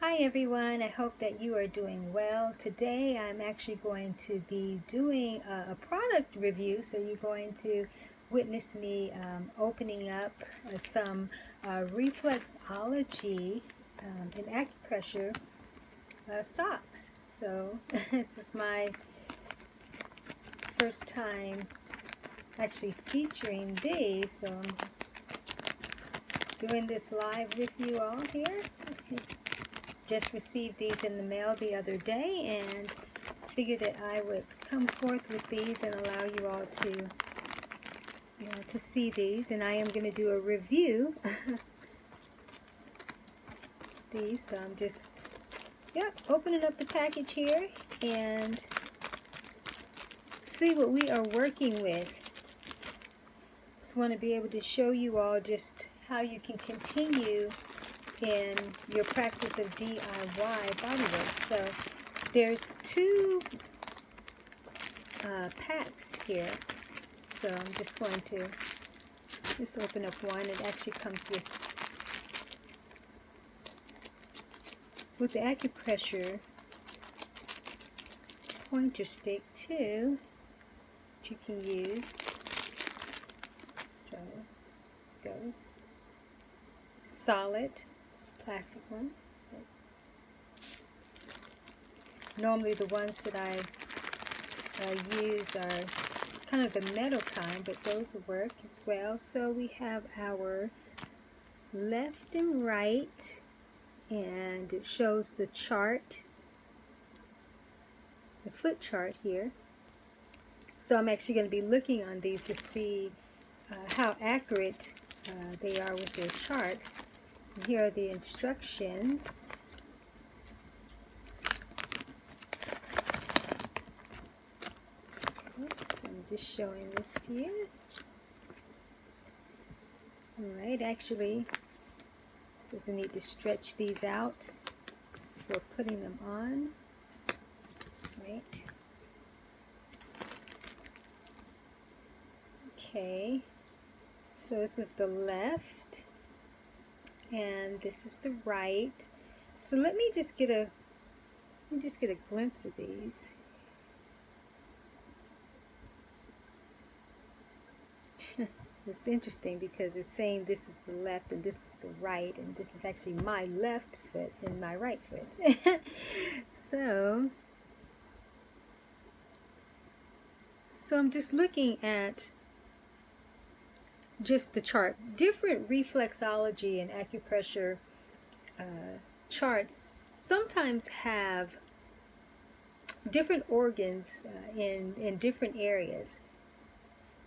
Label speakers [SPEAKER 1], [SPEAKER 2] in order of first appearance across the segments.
[SPEAKER 1] Hi everyone, I hope that you are doing well. Today I'm actually going to be doing a product review, so you're going to witness me opening up some reflexology and acupressure socks. So this is my first time actually featuring these, so I'm doing this live with you all here. Just received these in the mail the other day and figured that I would come forth with these and allow you all to see these. And I am going to do a review these. So I'm just opening up the package here and see what we are working with. Just want to be able to show you all just how you can continue in your practice of DIY bodywork. So there's two packs here. So I'm just going to just open up one. It actually comes with the acupressure pointer stick too, that you can use. So it goes solid. Plastic one. Normally the ones that I use are kind of the metal kind, but those work as well. So we have our left and right, and it shows the chart, the foot chart here. So I'm actually going to be looking on these to see how accurate they are with their charts. Here are the instructions. I'm just showing this to you. Alright, actually, it says I need to stretch these out before putting them on. Right. Okay, so this is the left. And this is the right. So let me just get a glimpse of these. It's interesting because it's saying this is the left and this is the right, and this is actually my left foot and my right foot. So I'm just looking at just the chart. Different reflexology and acupressure charts sometimes have different organs in different areas,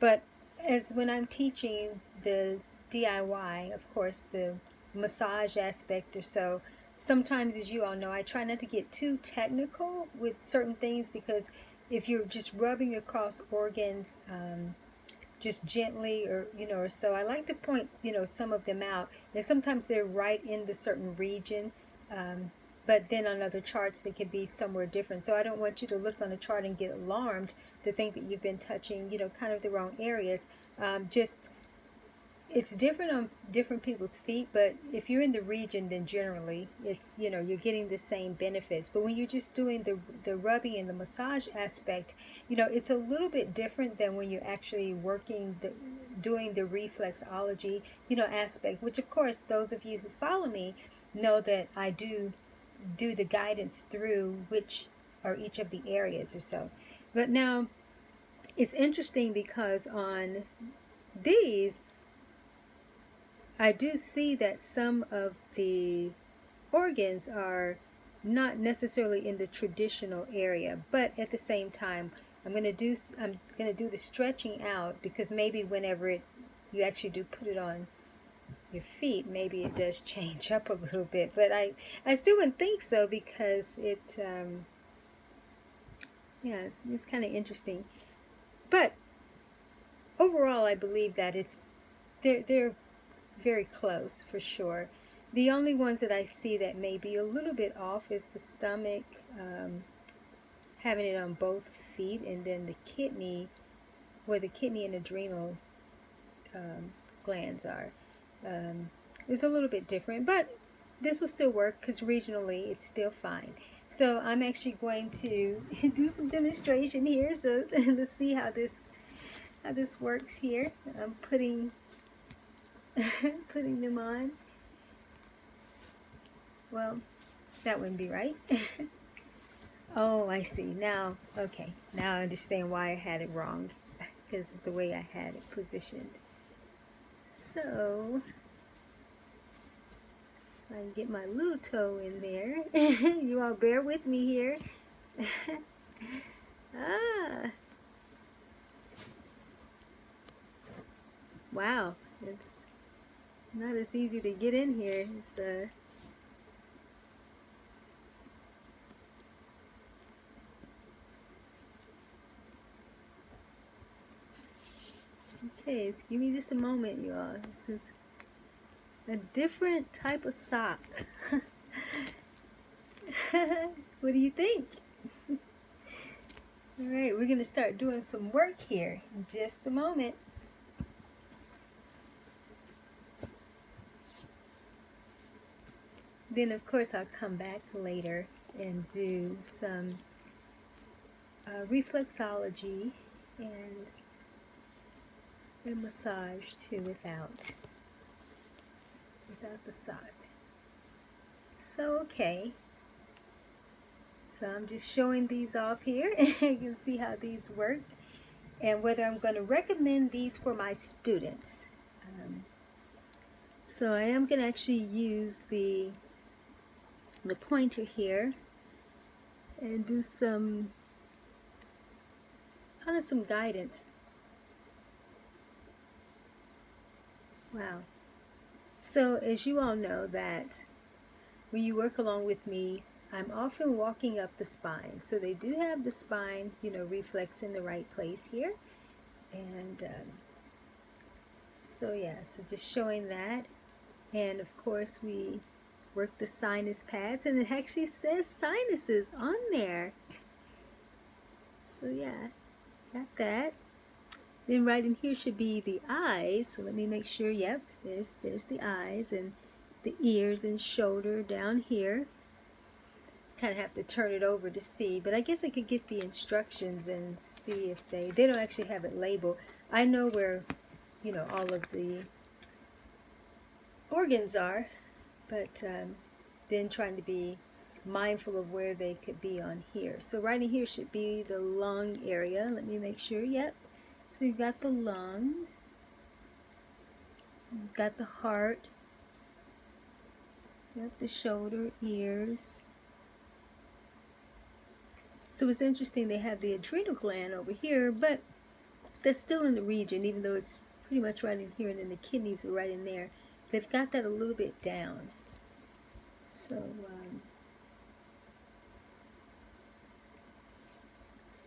[SPEAKER 1] but as when I'm teaching the DIY, of course, the massage aspect or so, sometimes, as you all know, I try not to get too technical with certain things, because if you're just rubbing across organs just gently, or or so, I like to point some of them out, and sometimes they're right in the certain region, but then on other charts they could be somewhere different. So I don't want you to look on a chart and get alarmed to think that you've been touching kind of the wrong areas. Just it's different on different people's feet, but if you're in the region, then generally it's you're getting the same benefits. But when you're just doing the rubbing and the massage aspect, it's a little bit different than when you're actually doing the reflexology aspect, which of course those of you who follow me know that I do the guidance through which are each of the areas or so. But now it's interesting because on these I do see that some of the organs are not necessarily in the traditional area, but at the same time I'm going to do the stretching out, because maybe whenever you actually do put it on your feet, maybe it does change up a little bit, but I still wouldn't think so, because it's kind of interesting. But overall, I believe that they're very close for sure. The only ones that I see that may be a little bit off is the stomach, having it on both feet, and then the kidney, where the kidney and adrenal glands are. Is a little bit different, but this will still work because regionally it's still fine. So I'm actually going to do some demonstration here. So let's see how this works here. I'm putting putting them on. Well, that wouldn't be right. Oh, I see. Now, okay. Now I understand why I had it wrong, because of the way I had it positioned. So I can get my little toe in there. You all bear with me here. Ah. Wow. It's not as easy to get in here. It's okay, give me just a moment, you all. This is a different type of sock. What do you think? All right, we're going to start doing some work here in just a moment. Then, of course, I'll come back later and do some reflexology and a massage too without the sock. So, okay. So I'm just showing these off here. You can see how these work and whether I'm going to recommend these for my students. So I am going to actually use the pointer here and do some kind of some guidance. Wow. So as you all know that when you work along with me, I'm often walking up the spine. So they do have the spine, you know, reflex in the right place here. And so yeah, so just showing that. And of course we work the sinus pads, and it actually says sinuses on there. So yeah, got that. Then right in here should be the eyes. So let me make sure, yep, there's the eyes and the ears and shoulder down here. Kind of have to turn it over to see, but I guess I could get the instructions and see if they don't actually have it labeled. I know where, you know, all of the organs are, but then trying to be mindful of where they could be on here. So right in here should be the lung area. Let me make sure. Yep. So we've got the lungs, we've got the heart, yep, the shoulder, ears. So it's interesting they have the adrenal gland over here, but that's still in the region, even though it's pretty much right in here, and then the kidneys are right in there. They've got that a little bit down.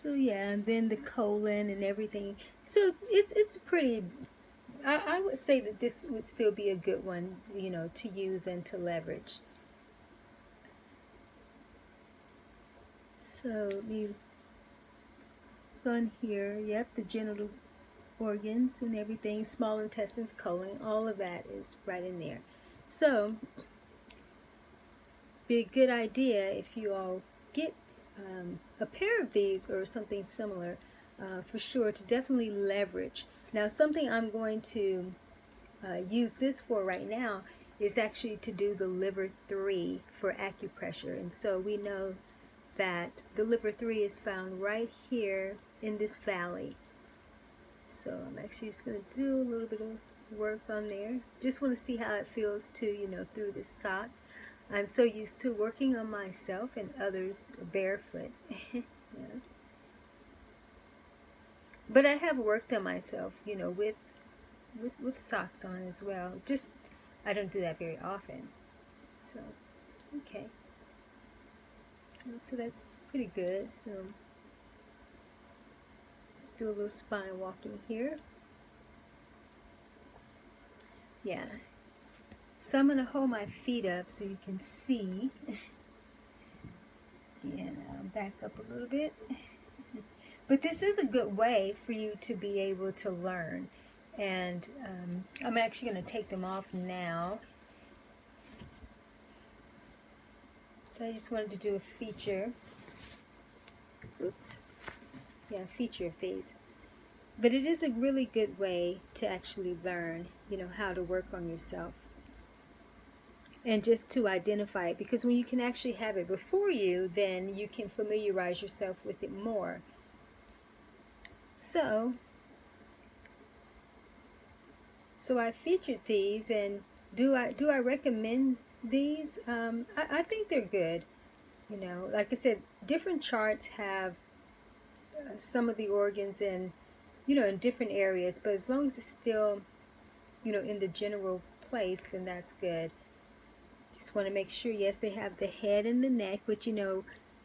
[SPEAKER 1] So yeah, and then the colon and everything. So it's pretty. I would say that this would still be a good one, you know, to use and to leverage. So we on here, yep, the genital organs and everything, small intestines, colon, all of that is right in there. So be a good idea if you all get a pair of these or something similar, for sure, to definitely leverage. Now something I'm going to use this for right now is actually to do the liver 3 for acupressure. And so we know that the liver 3 is found right here in this valley. So I'm actually just going to do a little bit of work on there. Just want to see how it feels to, you know, through this sock. I'm so used to working on myself and others barefoot. Yeah. But I have worked on myself, you know, with socks on as well. Just, I don't do that very often. So, okay. So that's pretty good. So, just do a little spine walking here. Yeah. So I'm going to hold my feet up so you can see. Yeah, back up a little bit. But this is a good way for you to be able to learn. And I'm actually going to take them off now. So I just wanted to do a feature. Oops. Yeah, feature of these. But it is a really good way to actually learn, how to work on yourself. And just to identify it, because when you can actually have it before you, then you can familiarize yourself with it more. So I featured these, and do I recommend these? I think they're good. Like I said, different charts have some of the organs in different areas, but as long as it's still in the general place, then that's good. Just want to make sure, yes, they have the head and the neck, which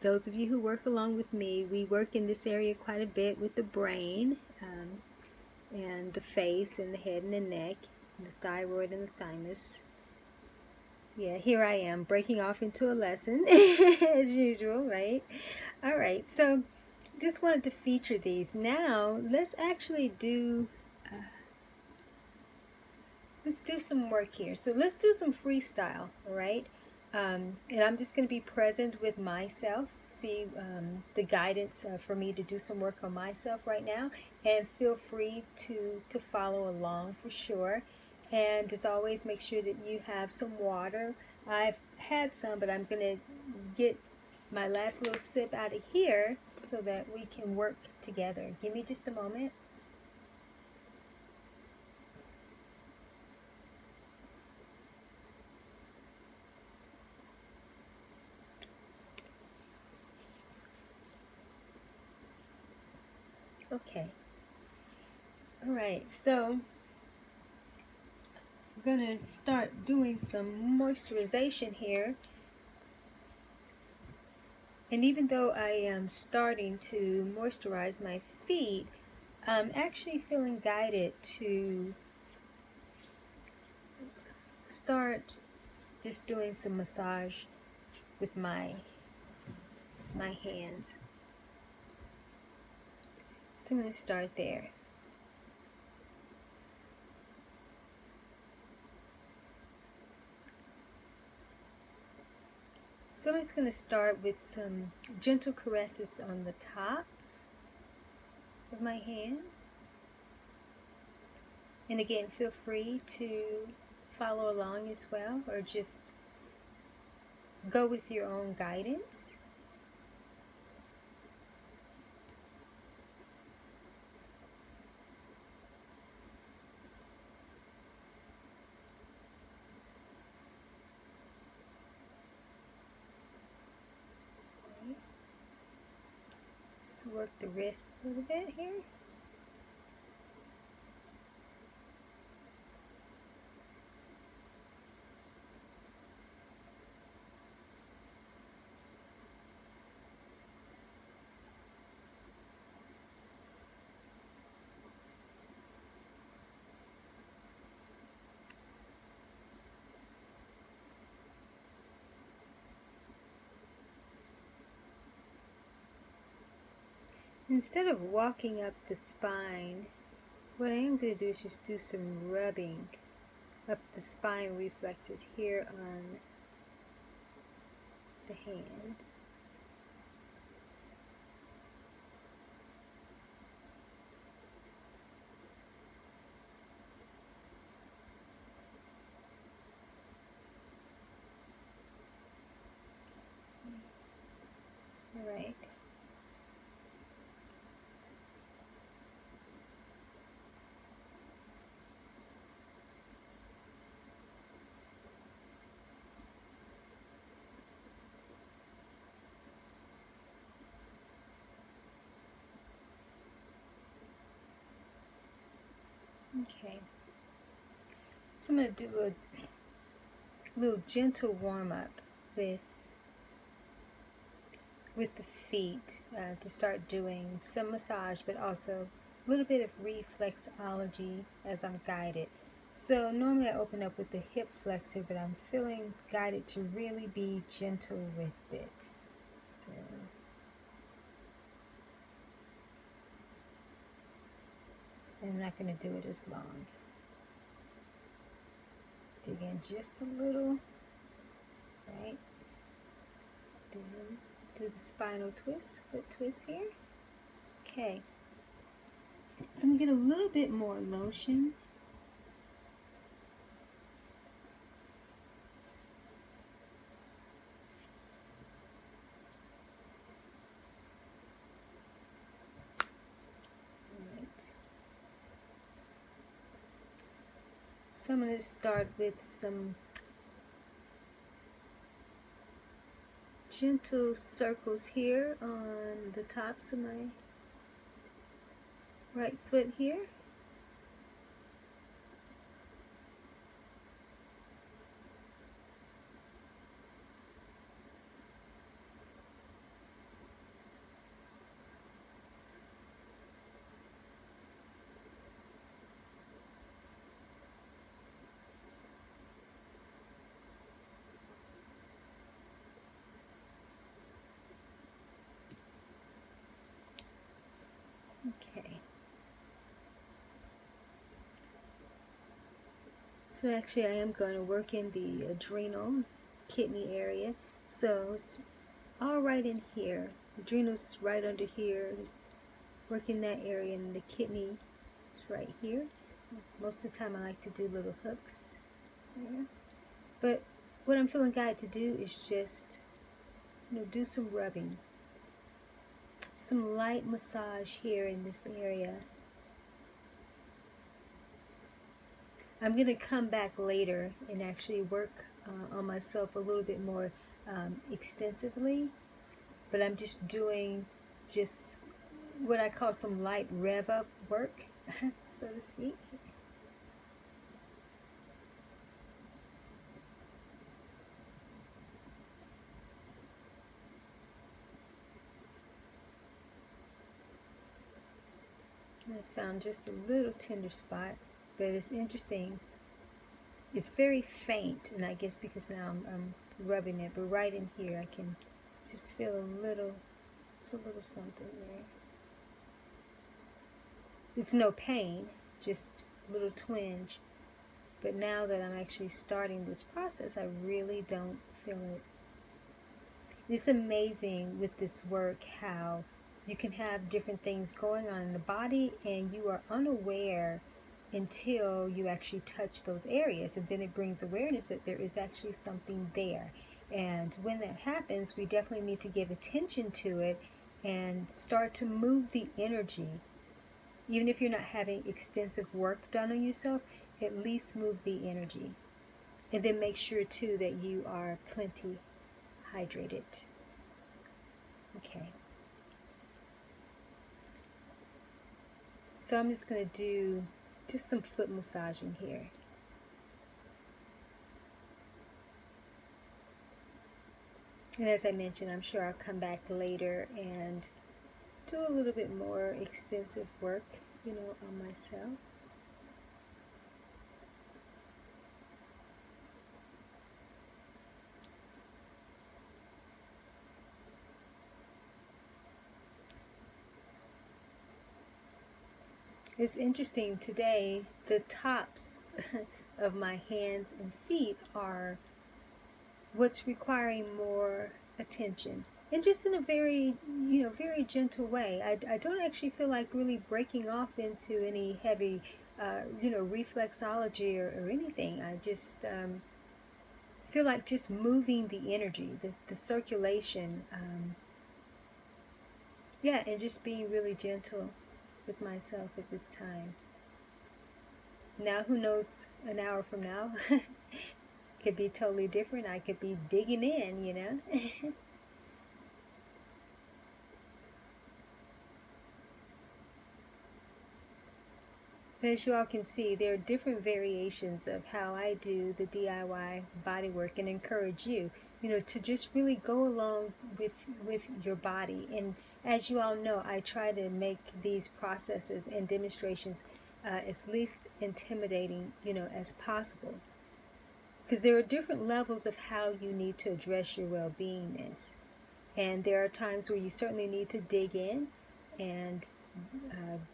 [SPEAKER 1] those of you who work along with me, we work in this area quite a bit with the brain, and the face and the head and the neck, and the thyroid and the thymus. Yeah, here I am breaking off into a lesson as usual, right? All right, so just wanted to feature these. Now let's actually do some work here. So let's do some freestyle, all right? And I'm just going to be present with myself, see the guidance for me to do some work on myself right now, and feel free to follow along for sure. And as always, make sure that you have some water. I've had some, but I'm going to get my last little sip out of here so that we can work together. Give me just a moment. Okay. All right, so we're going to start doing some moisturization here. And even though I am starting to moisturize my feet, I'm actually feeling guided to start just doing some massage with my hands. So I'm going to start there. So I'm just going to start with some gentle caresses on the top of my hands. And again, feel free to follow along as well, or just go with your own guidance. Let's work the wrist a little bit here. Instead of walking up the spine, what I am going to do is just do some rubbing up the spine reflexes here on the hand. All right. Okay, so I'm going to do a little gentle warm-up with the feet to start doing some massage, but also a little bit of reflexology as I'm guided. So normally I open up with the hip flexor, but I'm feeling guided to really be gentle with it. So I'm not going to do it as long. Dig in just a little, right? Then do the spinal twist, foot twist here. Okay. So I'm going to get a little bit more lotion. So I'm going to start with some gentle circles here on the tops of my right foot here. Okay. So actually I am going to work in the adrenal kidney area. So it's all right in here. Adrenals is right under here. Just working that area, and the kidney is right here. Most of the time I like to do little hooks there. But what I'm feeling guided to do is just, do some rubbing. Some light massage here in this area. I'm going to come back later and actually work on myself a little bit more extensively, but I'm just doing what I call some light rev up work, so to speak. I found just a little tender spot, but it's interesting. It's very faint, and I guess because now I'm rubbing it, but right in here I can just feel a little something there. It's no pain, just a little twinge. But now that I'm actually starting this process, I really don't feel it. It's amazing with this work how you can have different things going on in the body and you are unaware until you actually touch those areas, and then it brings awareness that there is actually something there. And when that happens, we definitely need to give attention to it and start to move the energy. Even if you're not having extensive work done on yourself, at least move the energy. And then make sure too that you are plenty hydrated. Okay. So I'm just going to do just some foot massaging here. And as I mentioned, I'm sure I'll come back later and do a little bit more extensive work, on myself. It's interesting today, the tops of my hands and feet are what's requiring more attention, and just in a very, very gentle way. I don't actually feel like really breaking off into any heavy, reflexology or anything. I just feel like just moving the energy, the circulation, and just being really gentle with myself at this time. Now, who knows, an hour from now, could be totally different. I could be digging in, But as you all can see, there are different variations of how I do the DIY bodywork, and encourage you, to just really go along with your body. And as you all know, I try to make these processes and demonstrations as least intimidating, as possible. Because there are different levels of how you need to address your well-beingness. And there are times where you certainly need to dig in and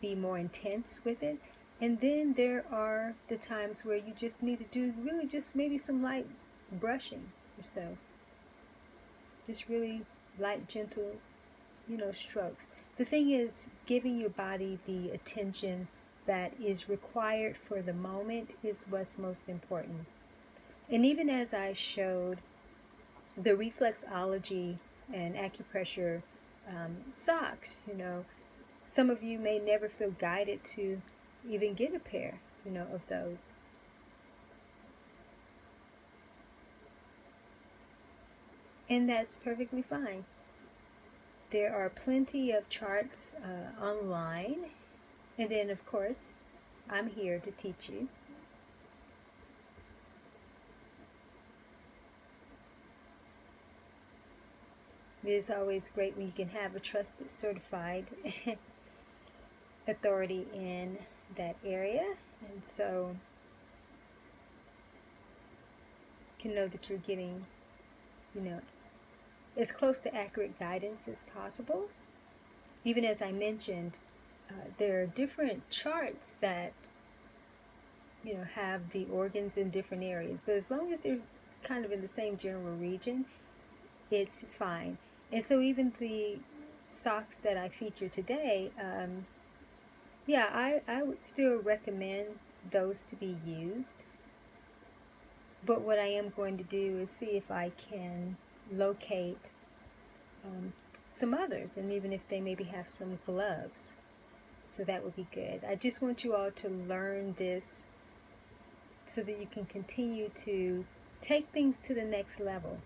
[SPEAKER 1] be more intense with it. And then there are the times where you just need to do really just maybe some light brushing or so. Just really light, gentle, strokes. The thing is, giving your body the attention that is required for the moment is what's most important. And even as I showed the reflexology and acupressure socks, some of you may never feel guided to even get a pair, of those. And that's perfectly fine. There are plenty of charts online. And then, of course, I'm here to teach you. It is always great when you can have a trusted, certified authority in that area. And so you can know that you're getting, as close to accurate guidance as possible. Even as I mentioned, there are different charts that have the organs in different areas, but as long as they're kind of in the same general region, it's fine. And so even the socks that I feature today, I would still recommend those to be used. But what I am going to do is see if I can locate some others, and even if they maybe have some gloves. So that would be good. I just want you all to learn this so that you can continue to take things to the next level.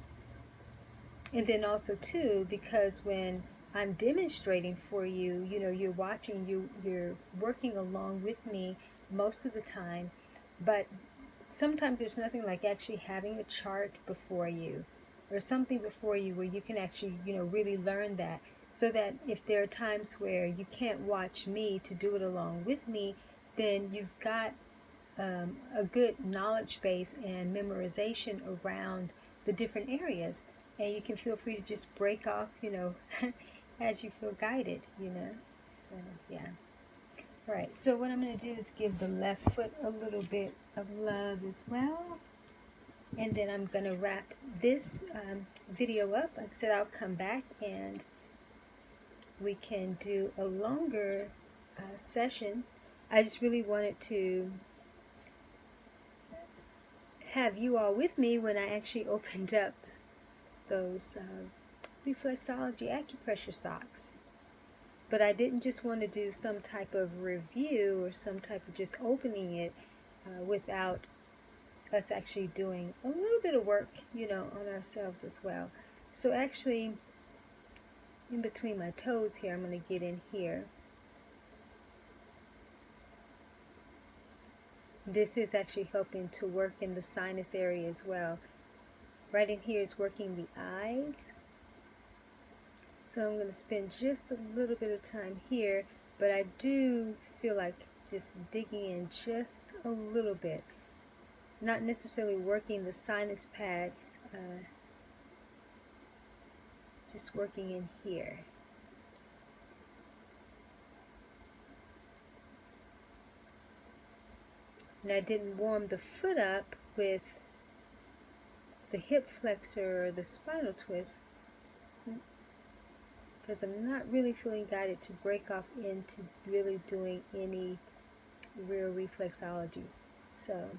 [SPEAKER 1] And then also too, because when I'm demonstrating for you, you're watching, you're working along with me most of the time, but sometimes there's nothing like actually having a chart before you or something before you where you can actually, really learn that, so that if there are times where you can't watch me to do it along with me, then you've got a good knowledge base and memorization around the different areas, and you can feel free to just break off, as you feel guided, So, yeah. All right, so what I'm going to do is give the left foot a little bit of love as well. And then I'm going to wrap this video up. Like I said, I'll come back and we can do a longer session. I just really wanted to have you all with me when I actually opened up those Reflexology Acupressure socks. But I didn't just want to do some type of review or some type of just opening it without us actually doing a little bit of work, on ourselves as well. So actually, in between my toes here, I'm going to get in here. This is actually helping to work in the sinus area as well. Right in here is working the eyes. So I'm going to spend just a little bit of time here, but I do feel like just digging in just a little bit. Not necessarily working the sinus pads, just working in here. And I didn't warm the foot up with the hip flexor or the spinal twist, because I'm not really feeling guided to break off into really doing any real reflexology. So,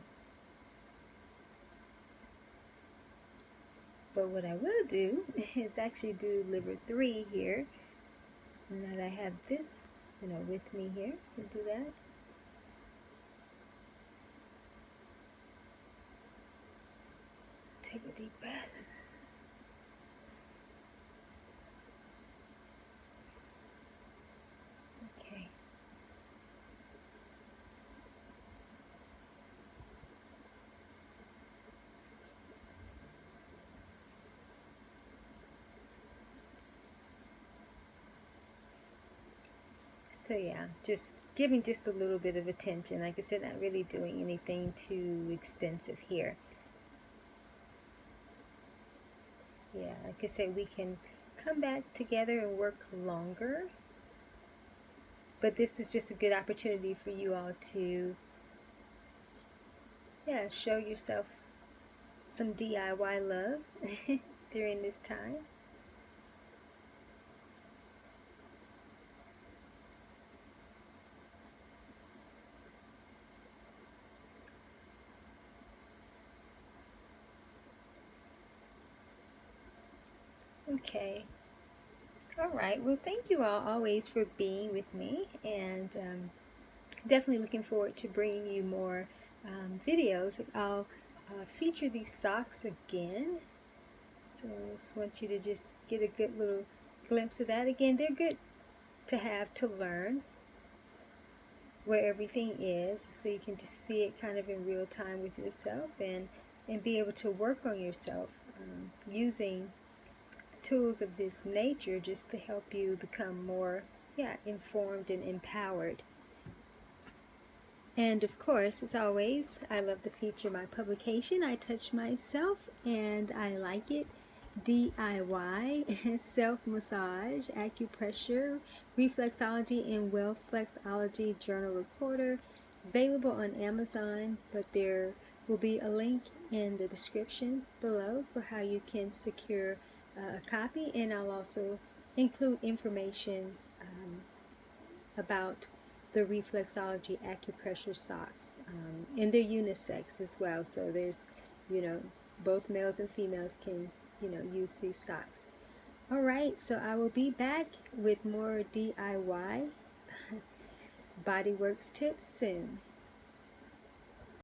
[SPEAKER 1] but what I will do is actually do liver 3 here. Now that I have this, with me here, I'll do that. Take a deep breath. Okay. So yeah, just giving just a little bit of attention. Like I said, not really doing anything too extensive here. Yeah, like I said, we can come back together and work longer. But this is just a good opportunity for you all to, show yourself some DIY love during this time. Okay. All right. Well, thank you all always for being with me, and definitely looking forward to bringing you more videos. I'll feature these socks again. So I just want you to just get a good little glimpse of that. Again, they're good to have to learn where everything is, so you can just see it kind of in real time with yourself, and be able to work on yourself using tools of this nature just to help you become more informed and empowered. And of course, as always, I love to feature my publication, I Touch Myself and I Like It, DIY, self-massage, acupressure, reflexology, and Wealth-flex-ology journal recorder, available on Amazon, but there will be a link in the description below for how you can secure a copy, and I'll also include information about the Reflexology Acupressure socks, and they're unisex as well, so there's, both males and females can, use these socks. Alright, so I will be back with more DIY bodyworks tips soon.